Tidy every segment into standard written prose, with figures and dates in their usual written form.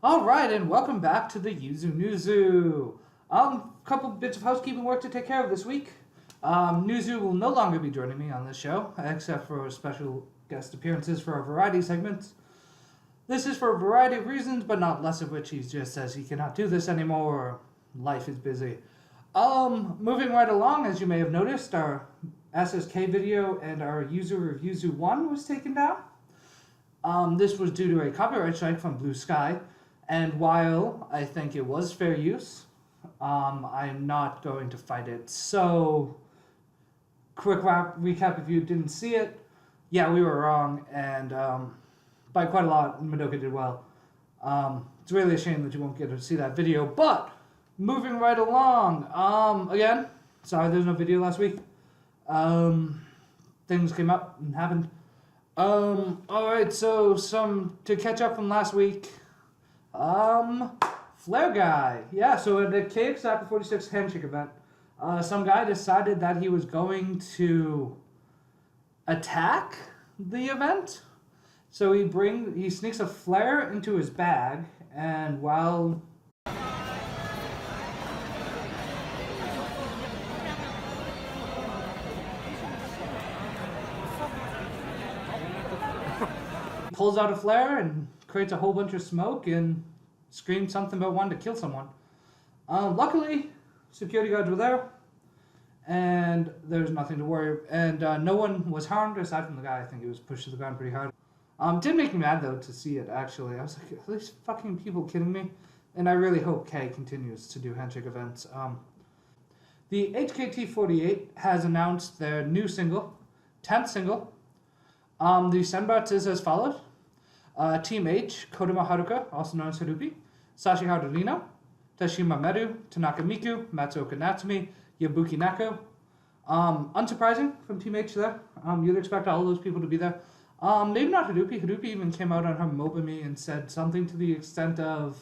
Alright, and welcome back to the Yuzu Newzu. Couple bits of housekeeping work to take care of this week. Newzu will no longer be joining me on this show, except for special guest appearances for our variety segments. This is for a variety of reasons, but not less of which he just says he cannot do this anymore, or life is busy. Moving right along, as you may have noticed, our SSK video and our user reviews 1 was taken down. This was due to a copyright strike from Blue Sky, and while I think it was fair use, I'm not going to fight it. So, quick recap if you didn't see it. Yeah, we were wrong, and by quite a lot, Madoka did well. It's really a shame that you won't get to see that video, but moving right along, again, sorry there's no video last week. Things came up and happened. Alright, so to catch up from last week, Flare Guy. Yeah, so at the Keyakizaka 46 handshake event, some guy decided that he was going to attack the event. So he sneaks a flare into his bag, and while pulls out a flare and creates a whole bunch of smoke and screams something about wanting to kill someone. Luckily, security guards were there, and there's nothing to worry. And no one was harmed aside from the guy. I think he was pushed to the ground pretty hard. Did make me mad though to see it. Actually, I was like, are these fucking people kidding me? And I really hope K continues to do handshake events. The HKT48 has announced their new single, 10th single. The Senbats is as follows. Team H, Kodama Haruka, also known as Harupi, Sashi Harurino, Tashima Meru, Tanaka Miku, Matsuoka Natsumi, Yabuki Nako. Unsurprising from Team H there. You'd expect all those people to be there. Maybe not Harupi. Harupi even came out on her Mobami and said something to the extent of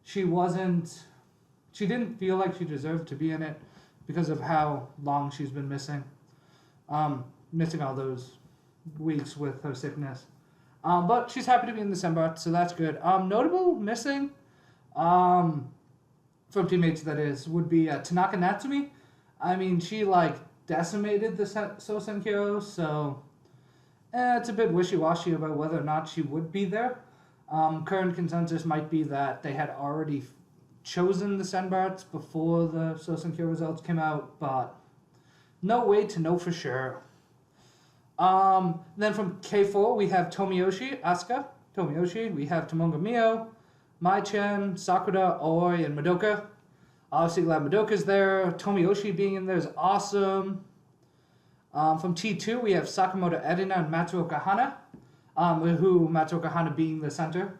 she didn't feel like she deserved to be in it because of how long she's been missing. Missing all those weeks with her sickness. But she's happy to be in the Senbats, so that's good. Notable missing from teammates, that is, would be Tanaka Natsumi. I mean, she, decimated the Sosenkyo, so it's a bit wishy-washy about whether or not she would be there. Current consensus might be that they had already chosen the Senbats before the Sosenkyo results came out, but no way to know for sure. Then from K4, we have Tomiyoshi, Asuka, Tomiyoshi. We have Tomonga Mio, Mai-Chen, Sakura, Oi, and Madoka. Obviously glad Madoka's there. Tomiyoshi being in there is awesome. From T2, we have Sakamoto Erina and Matsuoka Hana, who Matsuoka Hana being the center.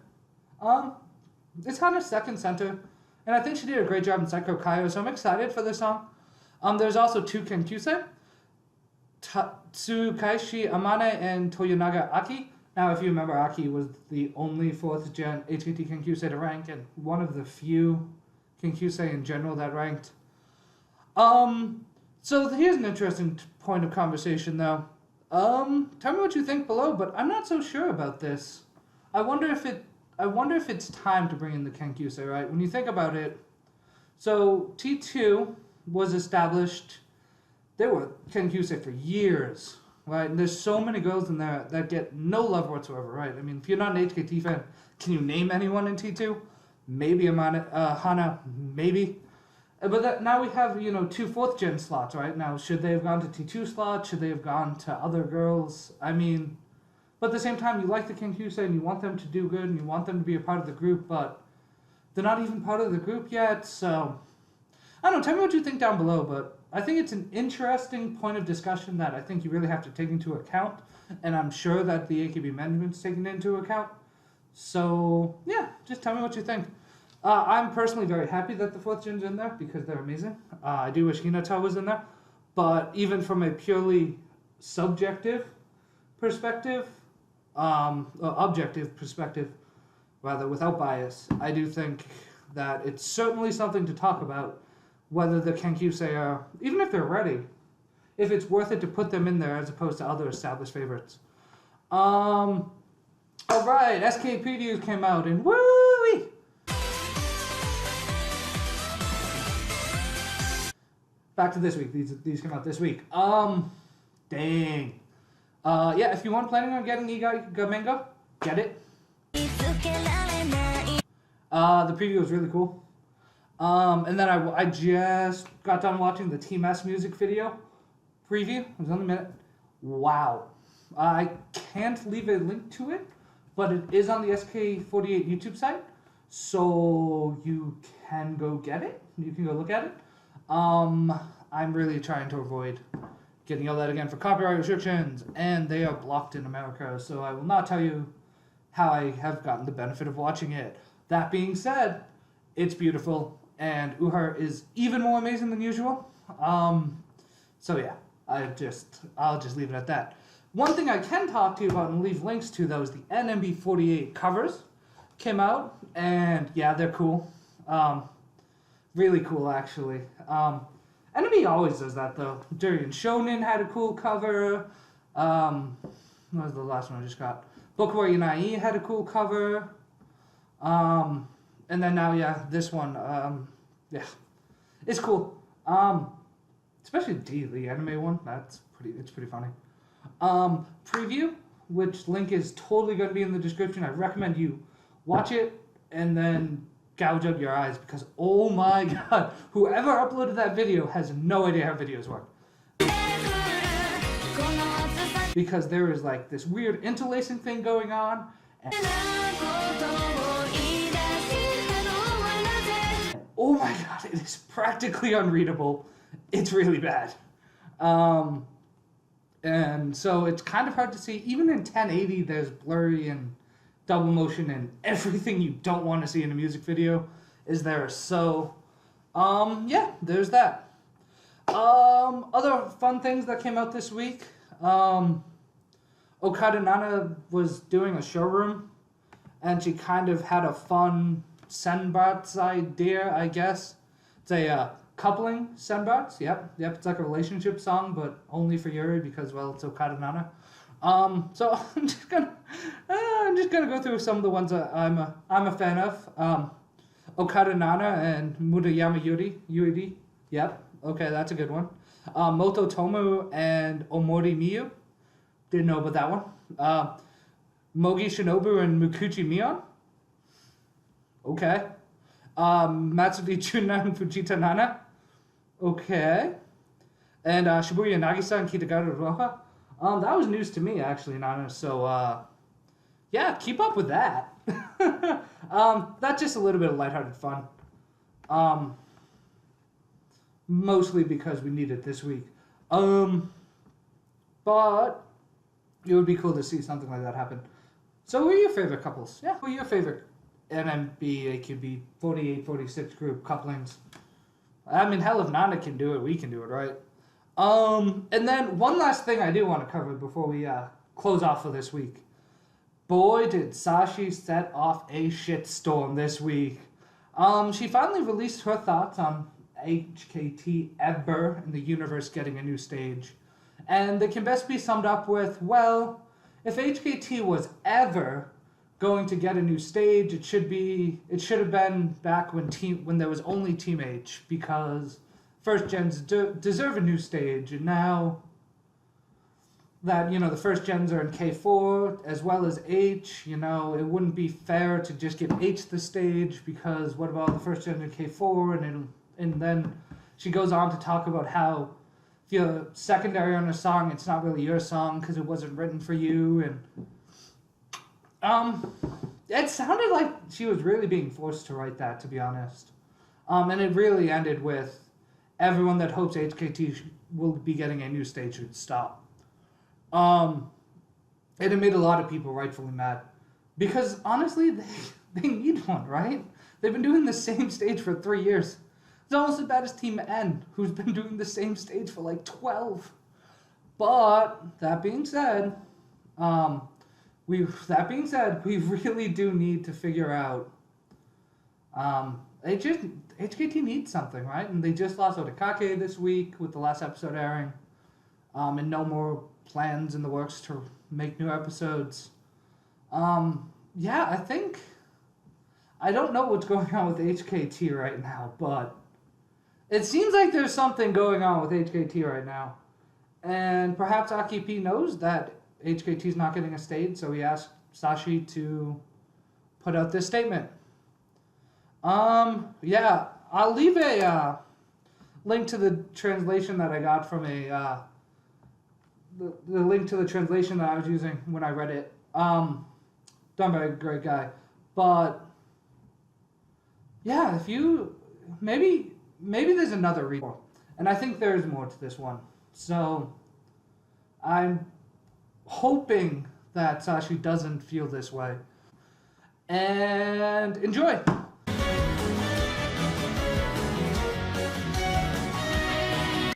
It's Hana's second center, and I think she did a great job in Psycho Kaio, so I'm excited for this song. There's also two Kenkyusei, Tsukaishi Amane and Toyonaga Aki. Now, if you remember, Aki was the only 4th gen HKT Kenkyusei to rank, and one of the few Kenkyusei in general that ranked. So here's an interesting point of conversation, though. Tell me what you think below, but I'm not so sure about this. I wonder if it's time to bring in the Kenkyusei, right? When you think about it, so T2 was established. They were Kenkyusei for years, right? And there's so many girls in there that get no love whatsoever, right? I mean, if you're not an HKT fan, can you name anyone in T2? Maybe Hana, maybe. But now we have, 2 4th gen slots, right? Now, should they have gone to T2 slots? Should they have gone to other girls? I mean, but at the same time, you like the Kenkyusei and you want them to do good and you want them to be a part of the group, but they're not even part of the group yet, so I don't know, tell me what you think down below, but I think it's an interesting point of discussion that I think you really have to take into account, and I'm sure that the AKB management's taking into account. So, yeah, just tell me what you think. I'm personally very happy that the 4th gen's in there because they're amazing. I do wish Hinata was in there, but even from a purely subjective perspective, objective perspective, rather, without bias, I do think that it's certainly something to talk about, whether the Kenkyusei are, even if they're ready, if it's worth it to put them in there as opposed to other established favorites. Alright, SK previews came out and woo! Back to this week. These came out this week. Dang. Yeah, if you weren't planning on getting Igamenga, get it. The preview was really cool. And then I just got done watching the Team S music video preview. It was only a minute. Wow. I can't leave a link to it, but it is on the SK48 YouTube site, so you can go get it. You can go look at it. I'm really trying to avoid getting yelled at again for copyright restrictions, and they are blocked in America, so I will not tell you how I have gotten the benefit of watching it. That being said, it's beautiful, and Uhar is even more amazing than usual. So yeah, I'll just leave it at that. One thing I can talk to you about and leave links to, though, is the NMB48 covers came out, and yeah, they're cool. Really cool, actually. NMB always does that, though. Durian Shonen had a cool cover. What was the last one I just got? Bokuwa Yanai had a cool cover. And then now, yeah, this one. Yeah, it's cool. Especially the anime one. It's pretty funny. Preview, which link is totally going to be in the description. I recommend you watch it and then gouge out your eyes, because oh my god, whoever uploaded that video has no idea how videos work. Because there is like this weird interlacing thing going on. And oh my god, it is practically unreadable. It's really bad. And so it's kind of hard to see. Even in 1080, there's blurry and double motion and everything you don't want to see in a music video is there. So, yeah, there's that. Other fun things that came out this week. Okada Nana was doing a showroom, and she kind of had a fun senbats idea, I guess. It's a coupling senbats. Yep, it's like a relationship song, but only for Yuri because, well, it's Okada Nana. So I'm just gonna go through some of the ones that I'm a fan of. Okada Nana and Murayama Yuri. Yep, okay, that's a good one. Moto Tomu and Omori Miyu. Didn't know about that one. Mogi Shinobu and Mukuchi Mion. Okay. Matsuri Chuna and Fujita Nana. Okay. And Shibuya Nagisa and Kitagaru Roha. That was news to me, actually, Nana. So, yeah, keep up with that. That's just a little bit of lighthearted fun. Mostly because we need it this week. But it would be cool to see something like that happen. So who are your favorite couples? Yeah, who are your favorite NMB, AQB, 48, 46 group couplings? I mean, hell, if Nana can do it, we can do it, right? And then one last thing I do want to cover before we close off for this week. Boy, did Sashi set off a shitstorm this week. She finally released her thoughts on HKT ever in the universe getting a new stage. And they can best be summed up with, well, if HKT was ever going to get a new stage, it should have been back when there was only Team H, because first gens deserve a new stage, and now that, the first gens are in K4 as well as H, it wouldn't be fair to just give H the stage, because what about the first gens in K4? And then she goes on to talk about how if you're secondary on a song, it's not really your song because it wasn't written for you, and it sounded like she was really being forced to write that, to be honest. And it really ended with everyone that hopes HKT will be getting a new stage should stop. It made a lot of people rightfully mad, because honestly, they need one, right? They've been doing the same stage for 3 years. It's almost as bad as Team N, who's been doing the same stage for like 12. But that being said, we really do need to figure out. HKT needs something, right? And they just lost Otakake this week with the last episode airing, and no more plans in the works to make new episodes. Yeah, I don't know what's going on with HKT right now, but it seems like there's something going on with HKT right now. And perhaps Aki P knows that HKT's not getting a stage, so he asked Sashi to put out this statement. Yeah, I'll leave a link to the translation that I got from the link to the translation that I was using when I read it. Done by a great guy. But yeah, if you maybe there's another reason, and I think there's more to this one. So I'm hoping that Sashi doesn't feel this way. And enjoy.